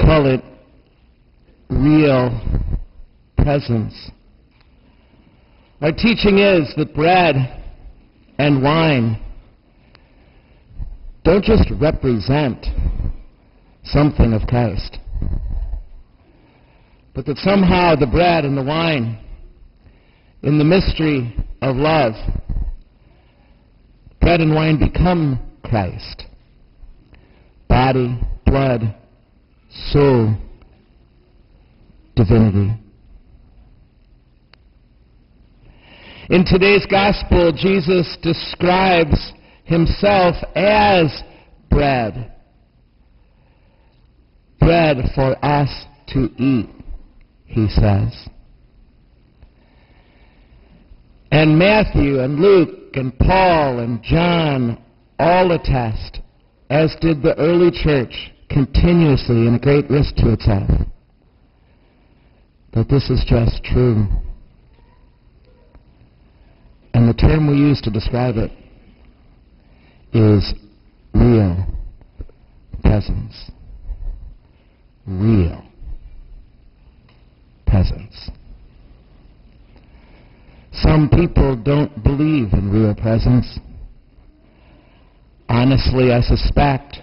call it real presence. Our teaching is that bread and wine don't just represent something of Christ, but that somehow the bread and the wine, in the mystery of love, bread and wine become Christ. Body, blood, soul, divinity. In today's gospel, Jesus describes himself as bread. Bread for us to eat, he says. And Matthew and Luke and Paul and John all attest, as did the early church continuously and at great risk to itself, that this is just true. And the term we use to describe it is real presence. Real presence. Some people don't believe in real presence. Honestly, I suspect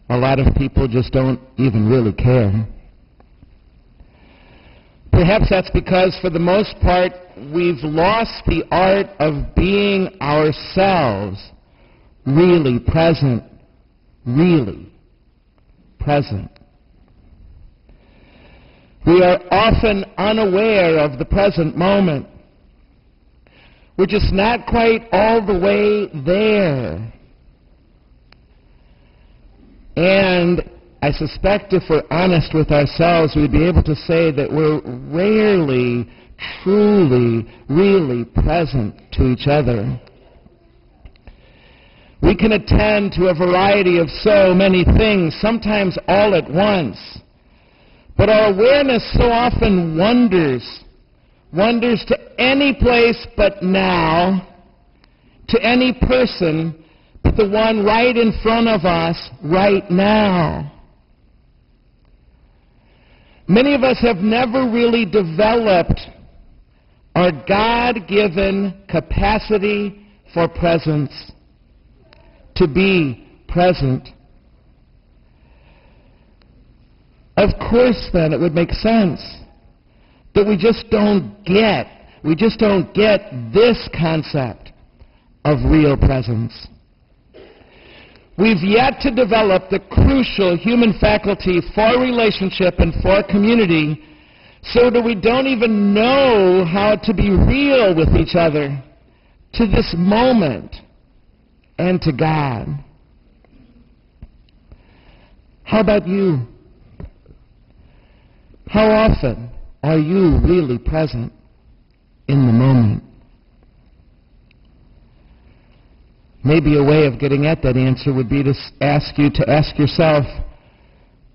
a lot of people just don't even really care. Perhaps that's because, for the most part, we've lost the art of being ourselves really present, really present. We are often unaware of the present moment. We're just not quite all the way there. And I suspect if we're honest with ourselves, we'd be able to say that we're rarely, truly, really present to each other. We can attend to a variety of so many things, sometimes all at once. But our awareness so often wanders to any place but now, to any person but the one right in front of us right now. Many of us have never really developed our God-given capacity for presence, to be present. Of course, then, it would make sense that we just don't get this concept of real presence. We've yet to develop the crucial human faculty for relationship and for community, so that we don't even know how to be real with each other, to this moment, and to God. How about you? How often are you really present in the moment? Maybe a way of getting at that answer would be to ask you to ask yourself,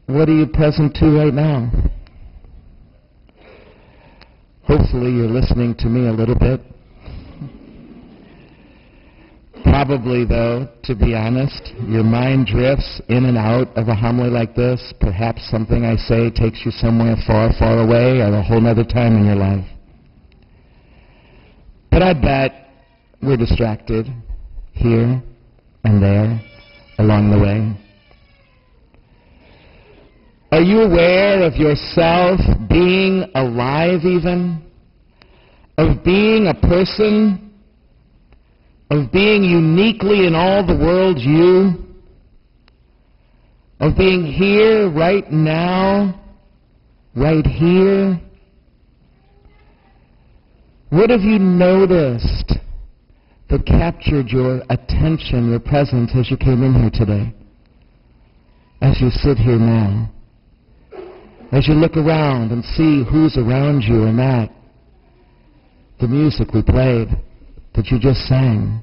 what are you present to right now? Hopefully you're listening to me a little bit. Probably, though, to be honest, your mind drifts in and out of a homily like this. Perhaps something I say takes you somewhere far, far away, or a whole other time in your life. But I bet we're distracted here and there along the way. Are you aware of yourself being alive even? Of being a person? Of being uniquely in all the world you? Of being here right now? Right here? What have you noticed that captured your attention, your presence as you came in here today? As you sit here now? As you look around and see who's around you or not? The music we played, that you just sang.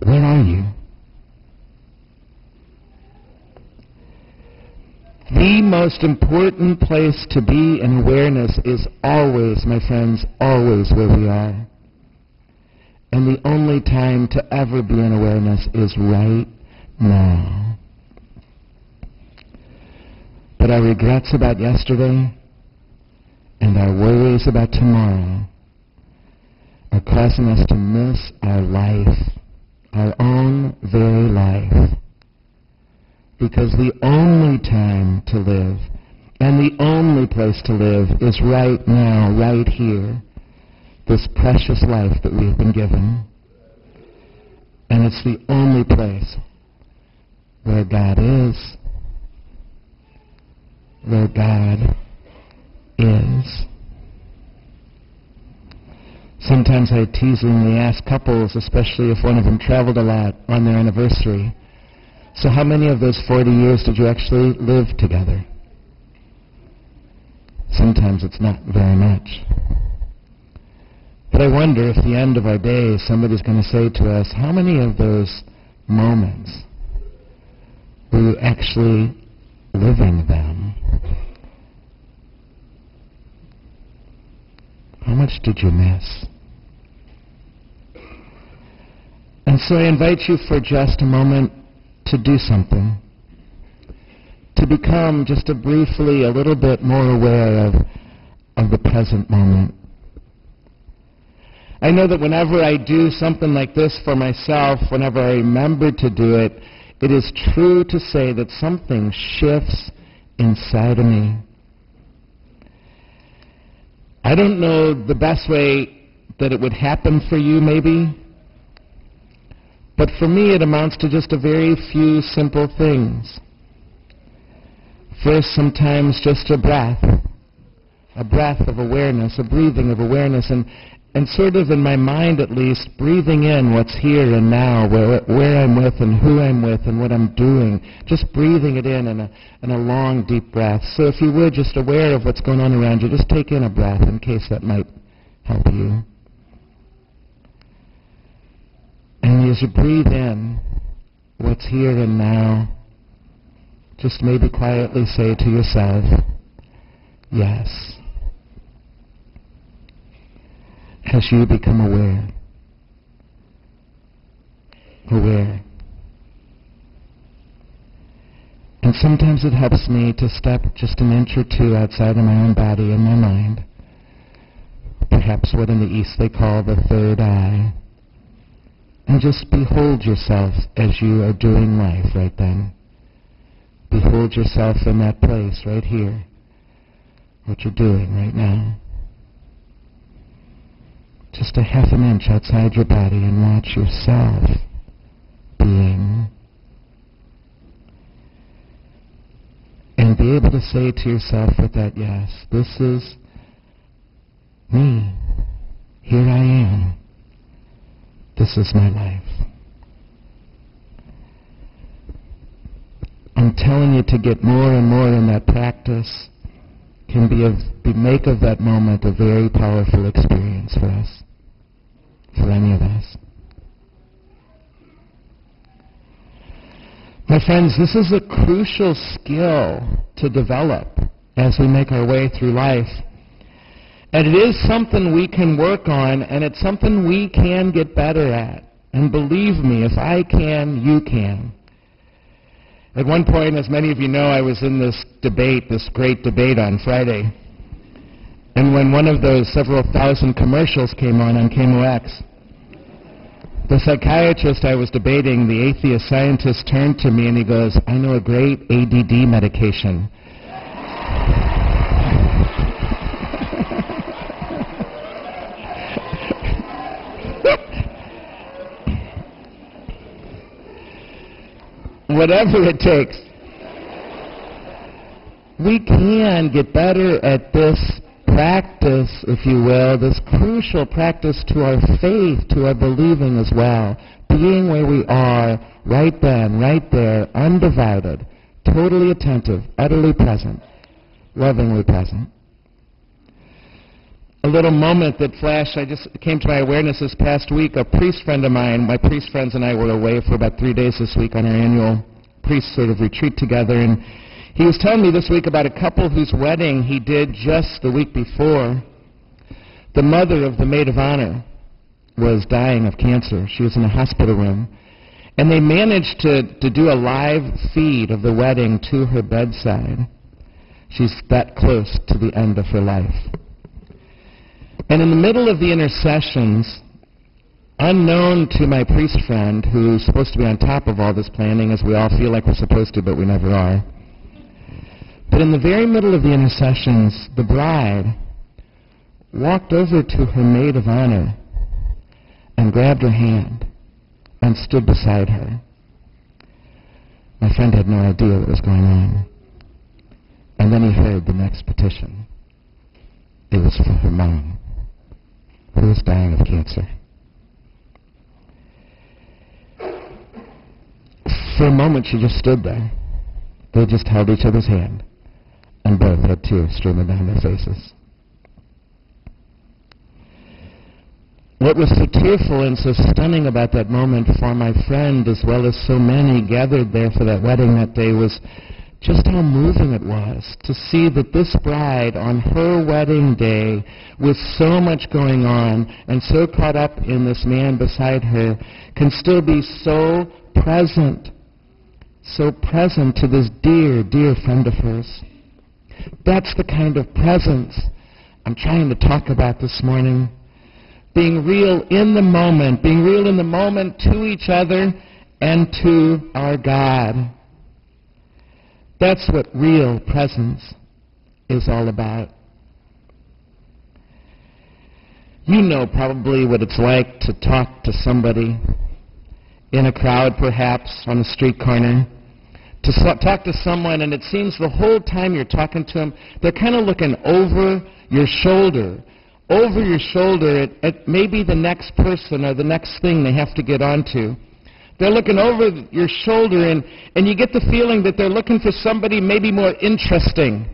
Where are you? The most important place to be in awareness is always, my friends, always where we are. And the only time to ever be in awareness is right now. But our regrets about yesterday and our worries about tomorrow are causing us to miss our life, our own very life. Because the only time to live and the only place to live is right now, right here, this precious life that we have been given. And it's the only place where God is. Where God is. Sometimes I teasingly ask couples, especially if one of them traveled a lot on their anniversary, so how many of those 40 years did you actually live together? Sometimes it's not very much. But I wonder if at the end of our days somebody's going to say to us, how many of those moments were you actually living them? How much did you miss? And so I invite you for just a moment to do something, to become just briefly a little bit more aware of the present moment. I know that whenever I do something like this for myself, whenever I remember to do it, it is true to say that something shifts inside of me. I don't know the best way that it would happen for you, maybe, but for me it amounts to just a very few simple things. First, sometimes just a breath of awareness, a breathing of awareness, and sort of in my mind at least, breathing in what's here and now, where I'm with and who I'm with and what I'm doing, just breathing it in a long, deep breath. So if you would, just aware of what's going on around you, just take in a breath in case that might help you. And as you breathe in what's here and now, just maybe quietly say to yourself, yes. As you become aware. And sometimes it helps me to step just an inch or two outside of my own body and my mind. Perhaps what in the East they call the third eye. And just behold yourself as you are doing life right then. Behold yourself in that place right here. What you're doing right now. Just a half an inch outside your body and watch yourself being. And be able to say to yourself with that yes, this is me. Here I am. This is my life. I'm telling you, to get more and more in that practice can make of that moment a very powerful experience for us, for any of us. My friends, this is a crucial skill to develop as we make our way through life. And it is something we can work on, and it's something we can get better at. And believe me, if I can, you can. At one point, as many of you know, I was in this great debate on Friday. And when one of those several thousand commercials came on KMOX, the psychiatrist I was debating, the atheist scientist, turned to me and he goes, I know a great ADD medication. Whatever it takes. We can get better at this practice, if you will, this crucial practice to our faith, to our believing as well. Being where we are, right then, right there, undivided, totally attentive, utterly present, lovingly present. A little moment that flashed, I just came to my awareness this past week. A priest friend of mine, my priest friends and I were away for about 3 days this week on our annual priest sort of retreat together, and he was telling me this week about a couple whose wedding he did just the week before. The mother of the maid of honor was dying of cancer. She was in a hospital room, and they managed to do a live feed of the wedding to her bedside. She's that close to the end of her life. And in the middle of the intercessions, unknown to my priest friend, who's supposed to be on top of all this planning, as we all feel like we're supposed to, but we never are, but in the very middle of the intercessions, the bride walked over to her maid of honor and grabbed her hand and stood beside her. My friend had no idea what was going on. And then he heard the next petition. It was for her mom, who was dying of cancer. For a moment, she just stood there. They just held each other's hand, and both had tears streaming down their faces. What was so tearful and so stunning about that moment for my friend, as well as so many gathered there for that wedding that day, was just how moving it was to see that this bride on her wedding day, with so much going on and so caught up in this man beside her, can still be so present to this dear, dear friend of hers. That's the kind of presence I'm trying to talk about this morning. Being real in the moment to each other and to our God. That's what real presence is all about. You know probably what it's like to talk to somebody in a crowd, perhaps on a street corner, to talk to someone, and it seems the whole time you're talking to them, they're kind of looking over your shoulder at maybe the next person or the next thing they have to get onto. They're looking over your shoulder, and you get the feeling that they're looking for somebody maybe more interesting.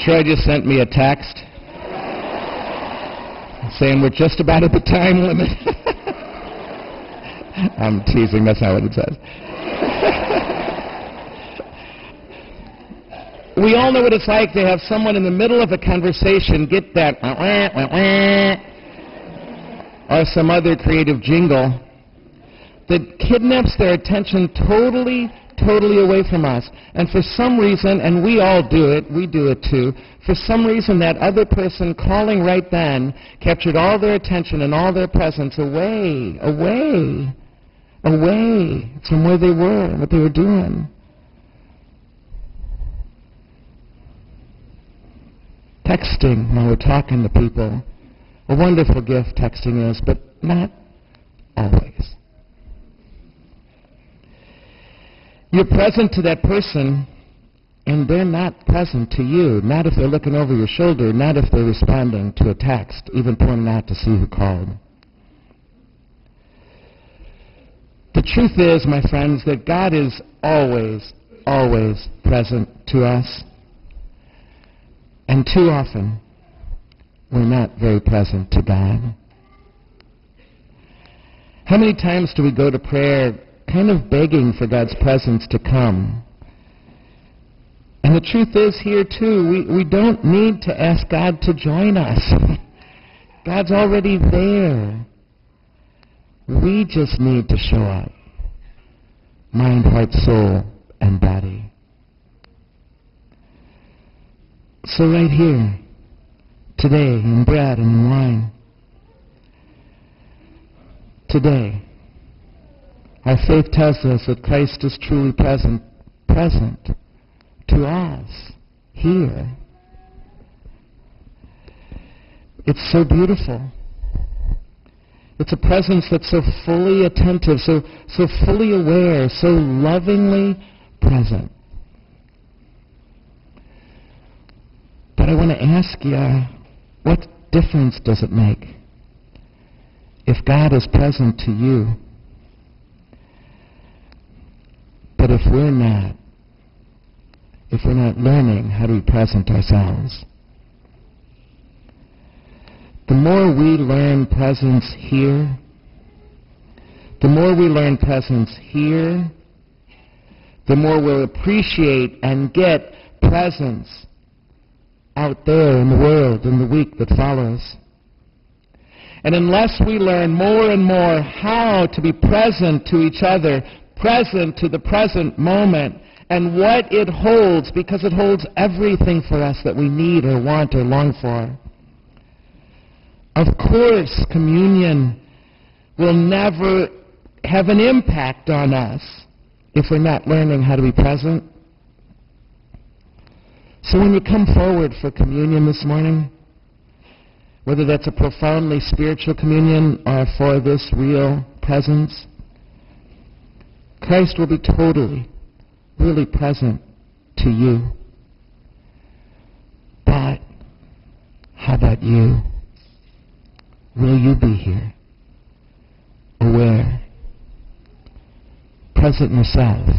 Troy just sent me a text saying we're just about at the time limit. I'm teasing, that's not what it says. We all know what it's like to have someone in the middle of a conversation get that or some other creative jingle that kidnaps their attention totally away from us. And for some reason, and we all do it, we do it too, for some reason that other person calling right then captured all their attention and all their presence away from where they were and what they were doing. Texting while we're talking to people. A wonderful gift texting is, but not always. You're present to that person, and they're not present to you. Not if they're looking over your shoulder, not if they're responding to a text, even pointing out to see who called. The truth is, my friends, that God is always present to us. And too often, we're not very present to God. How many times do we go to prayer kind of begging for God's presence to come? And the truth is here too, we don't need to ask God to join us. God's already there. We just need to show up. Mind, heart, soul, and body. So right here, today, in bread and in wine, today, our faith tells us that Christ is truly present to us, here. It's so beautiful. It's a presence that's so fully attentive, so fully aware, so lovingly present. But I want to ask you, what difference does it make if God is present to you, but if we're not learning how to be present ourselves? The more we learn presence here, the more we'll appreciate and get presence out there in the world in the week that follows. And unless we learn more and more how to be present to each other, present to the present moment, and what it holds, because it holds everything for us that we need or want or long for. Of course, communion will never have an impact on us if we're not learning how to be present. So when you come forward for communion this morning, whether that's a profoundly spiritual communion or for this real presence, Christ will be totally, really present to you. But how about you? Will you be here? Aware? Present yourself?